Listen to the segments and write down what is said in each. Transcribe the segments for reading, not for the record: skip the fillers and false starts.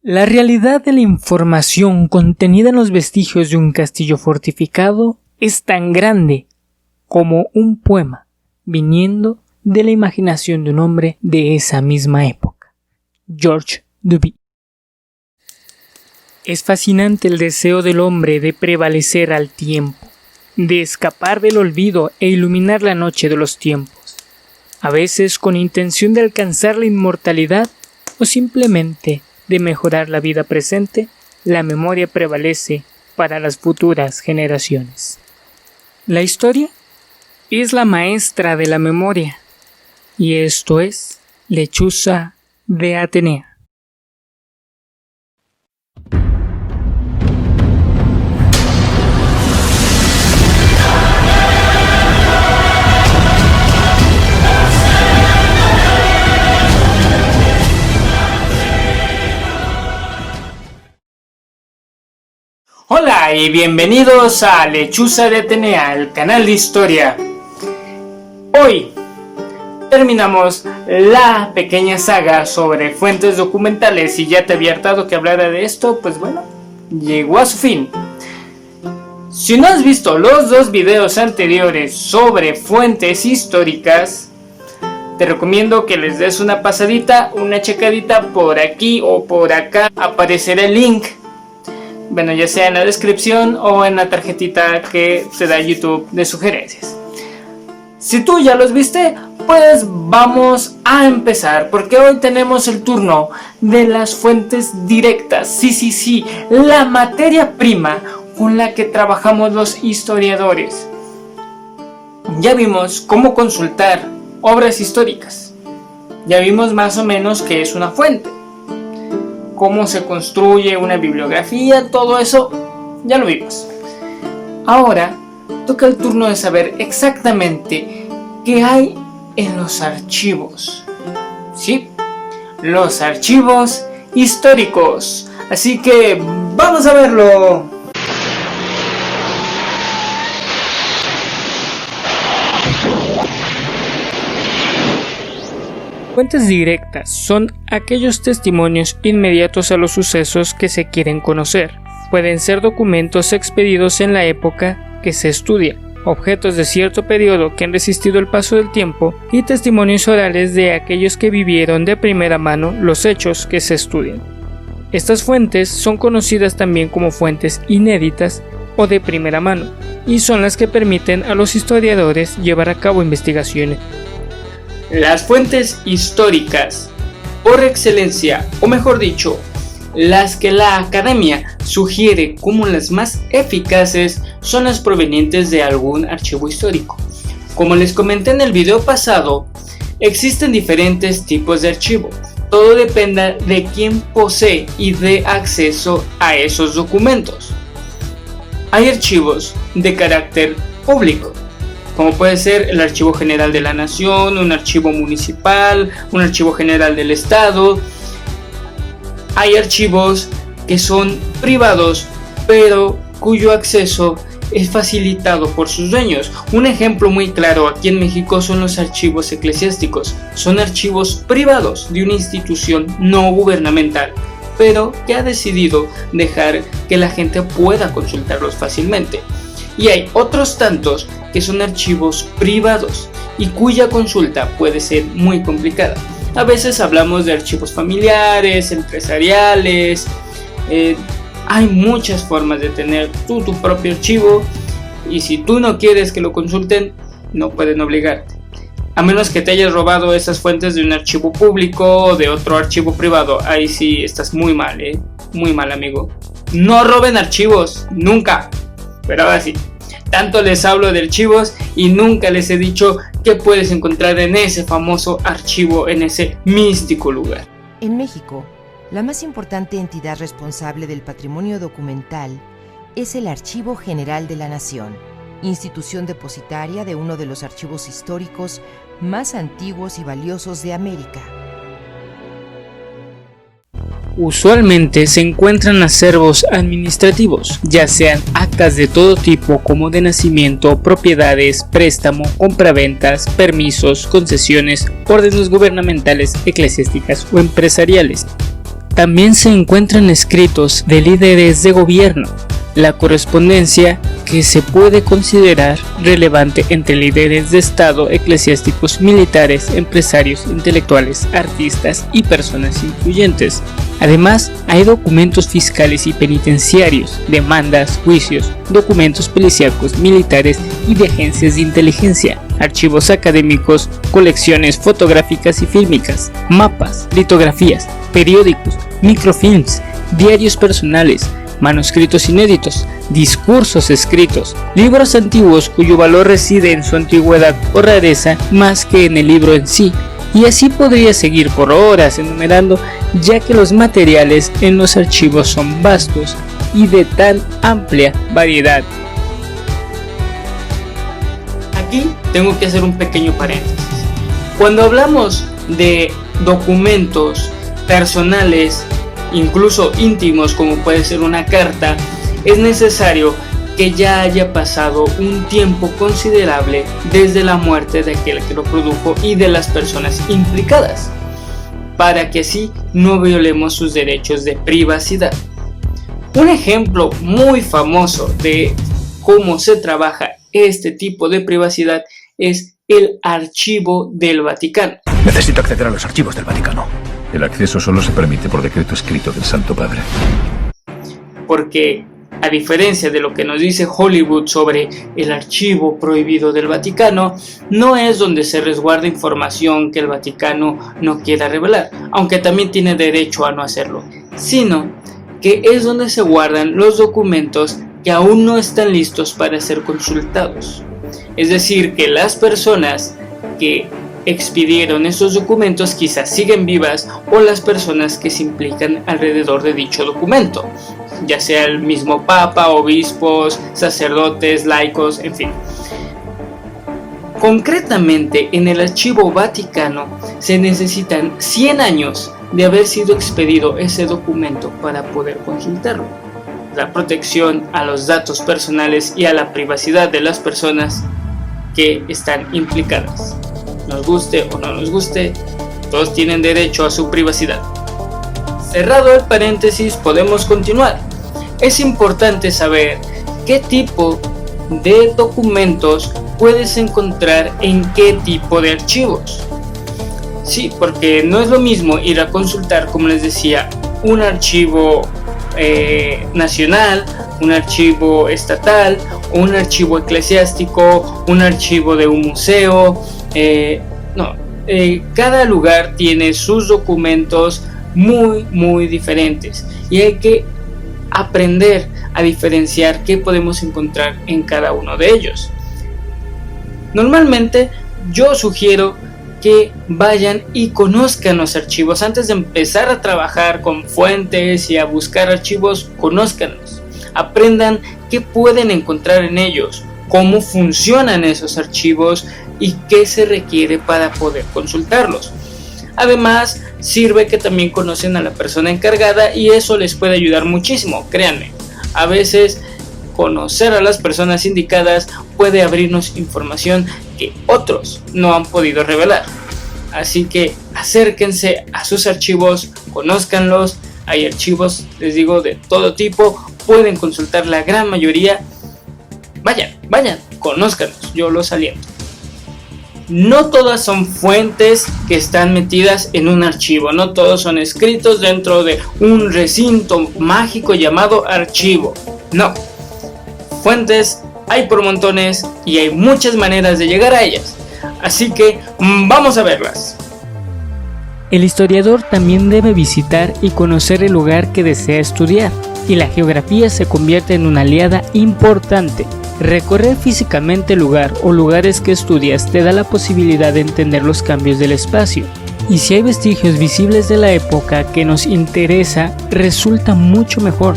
La realidad de la información contenida en los vestigios de un castillo fortificado es tan grande como un poema viniendo de la imaginación de un hombre de esa misma época, Georges Duby. Es fascinante el deseo del hombre de prevalecer al tiempo, de escapar del olvido e iluminar la noche de los tiempos, a veces con intención de alcanzar la inmortalidad o simplemente de mejorar la vida presente. La memoria prevalece para las futuras generaciones. La historia es la maestra de la memoria, y esto es Lechuza de Atenea. Hola y bienvenidos a Lechuza de Atenea, el canal de historia. Hoy terminamos la pequeña saga sobre fuentes documentales y ya te había hartado que hablara de esto, pues bueno, llegó a su fin. Si no has visto los dos videos anteriores sobre fuentes históricas, te recomiendo que les des una pasadita, una checadita por aquí o por acá, aparecerá el link. Bueno, ya sea en la descripción o en la tarjetita que te da YouTube de sugerencias. Si tú ya los viste, pues vamos a empezar, porque hoy tenemos el turno de las fuentes directas. Sí, la materia prima con la que trabajamos los historiadores. Ya vimos cómo consultar obras históricas. Ya vimos más o menos qué es una fuente, cómo se construye una bibliografía, todo eso ya lo vimos. Ahora toca el turno de saber exactamente qué hay en los archivos. Sí, los archivos históricos. Así que vamos a verlo. Fuentes directas son aquellos testimonios inmediatos a los sucesos que se quieren conocer. Pueden ser documentos expedidos en la época que se estudia, objetos de cierto periodo que han resistido el paso del tiempo y testimonios orales de aquellos que vivieron de primera mano los hechos que se estudian. Estas fuentes son conocidas también como fuentes inéditas o de primera mano y son las que permiten a los historiadores llevar a cabo investigaciones. Las fuentes históricas, por excelencia, o mejor dicho, las que la academia sugiere como las más eficaces, son las provenientes de algún archivo histórico. Como les comenté en el video pasado, existen diferentes tipos de archivo. Todo depende de quién posee y dé acceso a esos documentos. Hay archivos de carácter público, como puede ser el Archivo General de la Nación, un archivo municipal, un archivo general del Estado. Hay archivos que son privados, pero cuyo acceso es facilitado por sus dueños. Un ejemplo muy claro aquí en México son los archivos eclesiásticos. Son archivos privados de una institución no gubernamental, pero que ha decidido dejar que la gente pueda consultarlos fácilmente. Y hay otros tantos que son archivos privados y cuya consulta puede ser muy complicada. A veces hablamos de archivos familiares, empresariales. Hay muchas formas de tener tu propio archivo, y si tú no quieres que lo consulten, no pueden obligarte. A menos que te hayas robado esas fuentes de un archivo público o de otro archivo privado. Ahí sí estás muy mal, muy mal, amigo. No roben archivos, nunca. Pero ahora sí, tanto les hablo de archivos y nunca les he dicho qué puedes encontrar en ese famoso archivo, en ese místico lugar. En México, la más importante entidad responsable del patrimonio documental es el Archivo General de la Nación, institución depositaria de uno de los archivos históricos más antiguos y valiosos de América. Usualmente se encuentran acervos administrativos, ya sean actas de todo tipo como de nacimiento, propiedades, préstamo, compraventas, permisos, concesiones, órdenes gubernamentales, eclesiásticas o empresariales. también se encuentran escritos de líderes de gobierno, la correspondencia que se puede considerar relevante entre líderes de Estado, eclesiásticos, militares, empresarios, intelectuales, artistas y personas influyentes. Además, hay documentos fiscales y penitenciarios, demandas, juicios, documentos policíacos, militares y de agencias de inteligencia, archivos académicos, colecciones fotográficas y fílmicas, mapas, litografías, periódicos, microfilms, diarios personales, manuscritos inéditos, discursos escritos, libros antiguos cuyo valor reside en su antigüedad o rareza más que en el libro en sí, y así podría seguir por horas enumerando, ya que los materiales en los archivos son vastos y de tan amplia variedad. Aquí tengo que hacer un pequeño paréntesis. Cuando hablamos de documentos personales, incluso íntimos, como puede ser una carta, es necesario que ya haya pasado un tiempo considerable desde la muerte de aquel que lo produjo y de las personas implicadas, para que así no violemos sus derechos de privacidad. Un ejemplo muy famoso de cómo se trabaja este tipo de privacidad es el Archivo del Vaticano. Necesito acceder a los archivos del Vaticano. El acceso solo se permite por decreto escrito del Santo Padre. Porque, a diferencia de lo que nos dice Hollywood sobre el archivo prohibido del Vaticano, no es donde se resguarda información que el Vaticano no quiera revelar, aunque también tiene derecho a no hacerlo, sino que es donde se guardan los documentos que aún no están listos para ser consultados. Es decir, que las personas que expidieron esos documentos quizás siguen vivas, o las personas que se implican alrededor de dicho documento, ya sea el mismo papa, obispos, sacerdotes, laicos, en fin. Concretamente, en el Archivo Vaticano se necesitan 100 años de haber sido expedido ese documento para poder consultarlo. La protección a los datos personales y a la privacidad de las personas que están implicadas. Nos guste o no nos guste, todos tienen derecho a su privacidad. Cerrado el paréntesis, podemos continuar. Es importante saber qué tipo de documentos puedes encontrar en qué tipo de archivos. Sí, porque no es lo mismo ir a consultar, como les decía, un archivo nacional, un archivo estatal, un archivo eclesiástico, un archivo de un museo. Cada lugar tiene sus documentos muy diferentes y hay que aprender a diferenciar qué podemos encontrar en cada uno de ellos. Normalmente yo sugiero que vayan y conozcan los archivos antes de empezar a trabajar con fuentes y a buscar archivos. Conózcanlos, aprendan qué pueden encontrar en ellos, cómo funcionan esos archivos y qué se requiere para poder consultarlos. Además, sirve que también conocen a la persona encargada y eso les puede ayudar muchísimo, créanme. A veces conocer a las personas indicadas puede abrirnos información que otros no han podido revelar. Así que acérquense a sus archivos, conózcanlos. Hay archivos, les digo, de todo tipo, pueden consultar la gran mayoría. Vayan, conózcanlos, yo los aliento. No todas son fuentes que están metidas en un archivo, no todos son escritos dentro de un recinto mágico llamado archivo. No, fuentes hay por montones y hay muchas maneras de llegar a ellas, así que vamos a verlas. El historiador también debe visitar y conocer el lugar que desea estudiar, y la geografía se convierte en una aliada importante. Recorrer físicamente el lugar o lugares que estudias te da la posibilidad de entender los cambios del espacio, y si hay vestigios visibles de la época que nos interesa, resulta mucho mejor.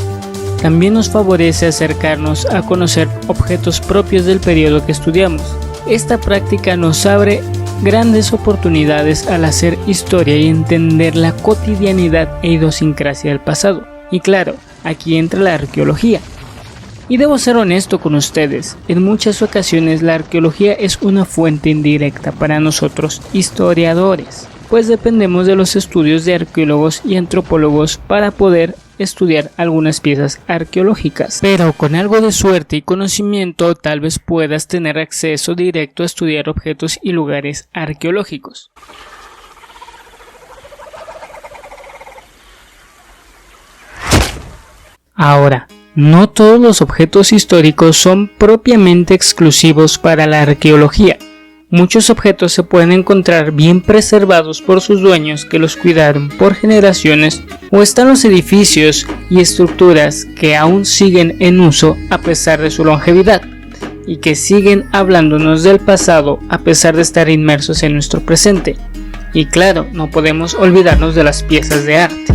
También nos favorece acercarnos a conocer objetos propios del periodo que estudiamos. Esta práctica nos abre grandes oportunidades al hacer historia y entender la cotidianidad e idiosincrasia del pasado. Y claro, aquí entra la arqueología. Y debo ser honesto con ustedes, en muchas ocasiones la arqueología es una fuente indirecta para nosotros, historiadores, pues dependemos de los estudios de arqueólogos y antropólogos para poder estudiar algunas piezas arqueológicas. Pero con algo de suerte y conocimiento tal vez puedas tener acceso directo a estudiar objetos y lugares arqueológicos. Ahora, no todos los objetos históricos son propiamente exclusivos para la arqueología. Muchos objetos se pueden encontrar bien preservados por sus dueños que los cuidaron por generaciones, o están los edificios y estructuras que aún siguen en uso a pesar de su longevidad y que siguen hablándonos del pasado a pesar de estar inmersos en nuestro presente. Y claro, no podemos olvidarnos de las piezas de arte.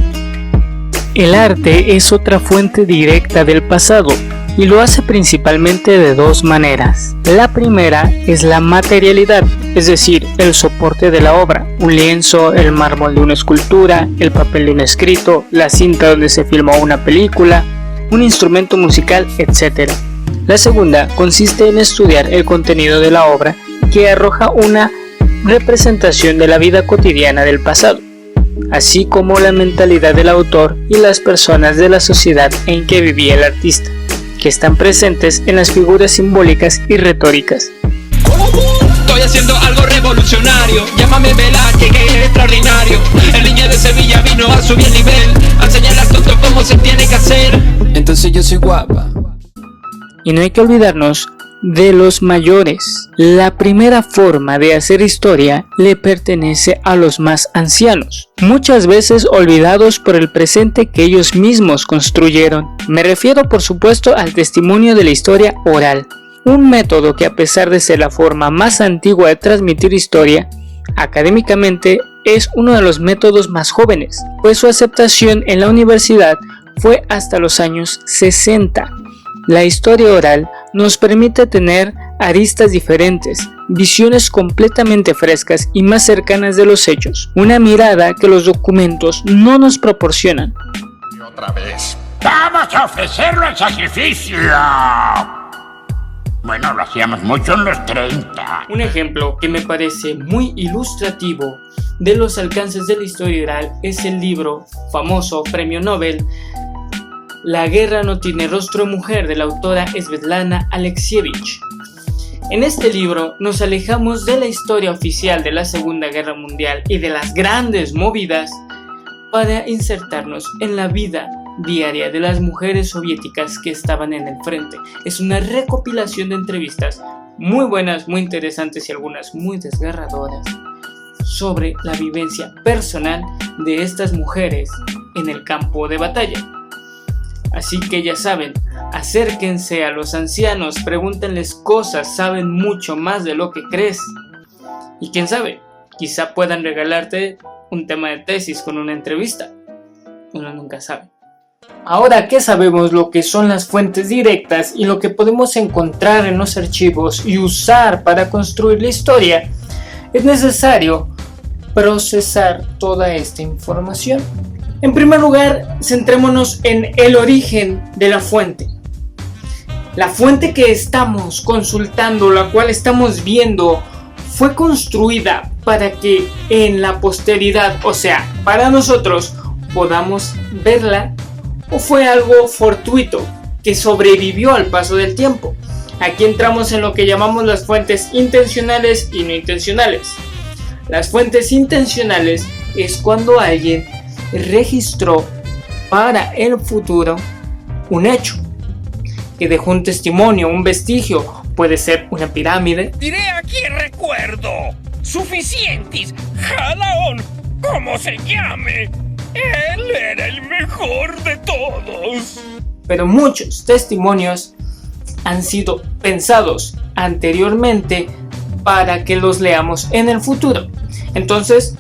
El arte es otra fuente directa del pasado y lo hace principalmente de dos maneras. La primera es la materialidad, es decir, el soporte de la obra, un lienzo, el mármol de una escultura, el papel de un escrito, la cinta donde se filmó una película, un instrumento musical, etc. La segunda consiste en estudiar el contenido de la obra, que arroja una representación de la vida cotidiana del pasado, así como la mentalidad del autor y las personas de la sociedad en que vivía el artista, que están presentes en las figuras simbólicas y retóricas. Estoy haciendo algo revolucionario, llámame Velázquez, que es extraordinario. El niño de Sevilla vino a subir el nivel, a enseñar al tonto cómo se tiene que hacer. Entonces yo soy guapa. Y no hay que olvidarnos de los mayores. La primera forma de hacer historia le pertenece a los más ancianos, muchas veces olvidados por el presente que ellos mismos construyeron. Me refiero por supuesto al testimonio de la historia oral, un método que, a pesar de ser la forma más antigua de transmitir historia, académicamente es uno de los métodos más jóvenes, pues su aceptación en la universidad fue hasta los años 60. La historia oral nos permite tener aristas diferentes, visiones completamente frescas y más cercanas de los hechos, una mirada que los documentos no nos proporcionan. Y otra vez, ¡vamos a ofrecerlo al sacrificio! Bueno, lo hacíamos mucho en los 30. Un ejemplo que me parece muy ilustrativo de los alcances de la historia oral es el libro famoso Premio Nobel La guerra no tiene rostro de mujer, de la autora Svetlana Alexievich. En este libro nos alejamos de la historia oficial de la Segunda Guerra Mundial y de las grandes movidas para insertarnos en la vida diaria de las mujeres soviéticas que estaban en el frente. Es una recopilación de entrevistas muy buenas, muy interesantes y algunas muy desgarradoras sobre la vivencia personal de estas mujeres en el campo de batalla. Así que ya saben, acérquense a los ancianos, pregúntenles cosas, saben mucho más de lo que crees. Y quién sabe, quizá puedan regalarte un tema de tesis con una entrevista. Uno nunca sabe. Ahora que sabemos lo que son las fuentes directas y lo que podemos encontrar en los archivos y usar para construir la historia, es necesario procesar toda esta información. En primer lugar, centrémonos en el origen de la fuente. La fuente que estamos consultando, la cual estamos viendo, fue construida para que en la posteridad, o sea, para nosotros, podamos verla, o fue algo fortuito que sobrevivió al paso del tiempo. Aquí entramos en lo que llamamos las fuentes intencionales y no intencionales. Las fuentes intencionales es cuando alguien registró para el futuro un hecho, que dejó un testimonio, un vestigio, puede ser una pirámide. Diré aquí recuerdo, suficientes, Jalaón, como se llame, él era el mejor de todos. Pero muchos testimonios han sido pensados anteriormente para que los leamos en el futuro. Entonces,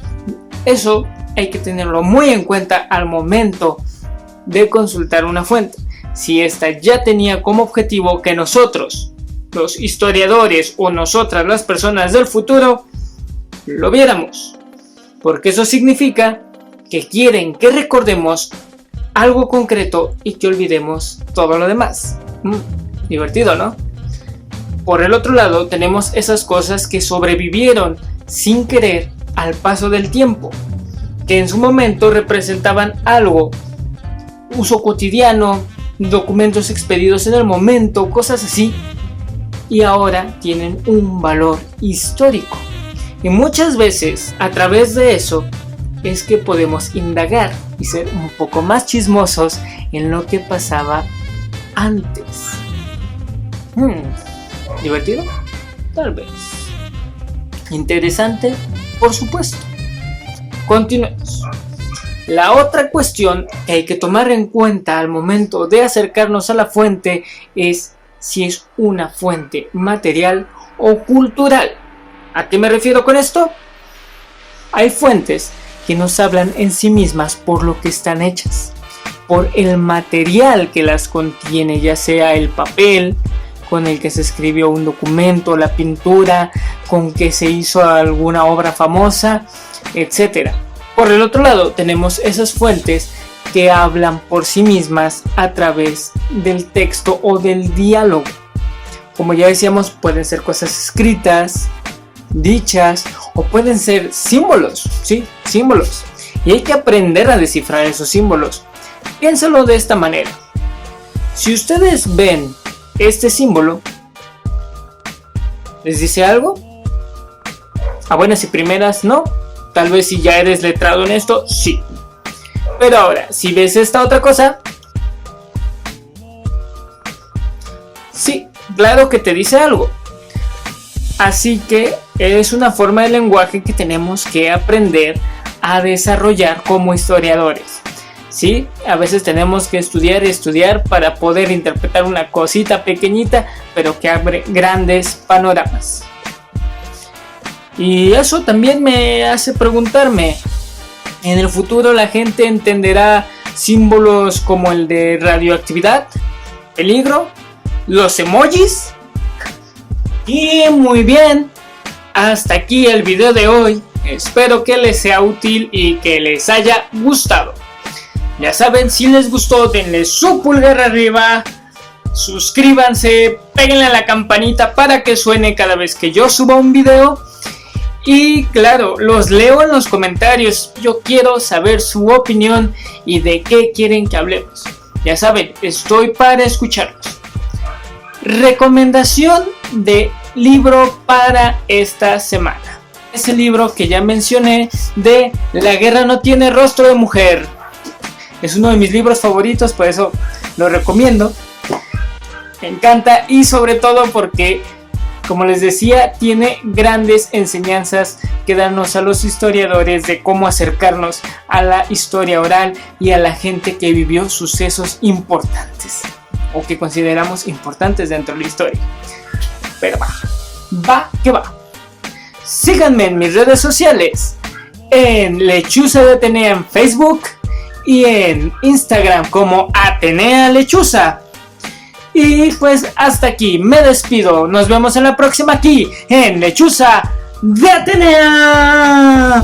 eso hay que tenerlo muy en cuenta al momento de consultar una fuente. Si ésta ya tenía como objetivo que nosotros, los historiadores o nosotras, las personas del futuro, lo viéramos. Porque eso significa que quieren que recordemos algo concreto y que olvidemos todo lo demás. Divertido, ¿no? Por el otro lado, tenemos esas cosas que sobrevivieron sin querer al paso del tiempo, que en su momento representaban algo, uso cotidiano, documentos expedidos en el momento, cosas así, y ahora tienen un valor histórico. Y muchas veces a través de eso es que podemos indagar y ser un poco más chismosos en lo que pasaba antes. ¿Divertido? Tal vez. ¿Interesante? Por supuesto. Continuemos. La otra cuestión que hay que tomar en cuenta al momento de acercarnos a la fuente es si es una fuente material o cultural. ¿A qué me refiero con esto? Hay fuentes que nos hablan en sí mismas por lo que están hechas, por el material que las contiene, ya sea el papel con el que se escribió un documento, la pintura con que se hizo alguna obra famosa, etc. Por el otro lado tenemos esas fuentes que hablan por sí mismas a través del texto o del diálogo. Como ya decíamos, pueden ser cosas escritas, dichas, o pueden ser símbolos, ¿sí? Símbolos. Y hay que aprender a descifrar esos símbolos. Piénsalo de esta manera. Si ustedes ven este símbolo, ¿les dice algo? A buenas y primeras, no. Tal vez si ya eres letrado en esto, sí. Pero ahora, si ves esta otra cosa, sí, claro que te dice algo. Así que es una forma de lenguaje que tenemos que aprender a desarrollar como historiadores. ¿Sí? A veces tenemos que estudiar para poder interpretar una cosita pequeñita, pero que abre grandes panoramas. Y eso también me hace preguntarme, ¿en el futuro la gente entenderá símbolos como el de radioactividad, peligro, los emojis? Y muy bien, hasta aquí el video de hoy. Espero que les sea útil y que les haya gustado. Ya saben, si les gustó, denle su pulgar arriba, suscríbanse, péguenle a la campanita para que suene cada vez que yo suba un video. Y claro, los leo en los comentarios. Yo quiero saber su opinión y de qué quieren que hablemos. Ya saben, estoy para escucharlos. Recomendación de libro para esta semana. Ese libro que ya mencioné, de La guerra no tiene rostro de mujer. Es uno de mis libros favoritos, por eso lo recomiendo. Me encanta, y sobre todo porque, como les decía, tiene grandes enseñanzas que darnos a los historiadores de cómo acercarnos a la historia oral y a la gente que vivió sucesos importantes o que consideramos importantes dentro de la historia. Pero va que va. Síganme en mis redes sociales, en Lechuza de Atenea en Facebook y en Instagram como Atenea Lechuza. Y pues hasta aquí me despido. Nos vemos en la próxima aquí en Lechuza de Atenea.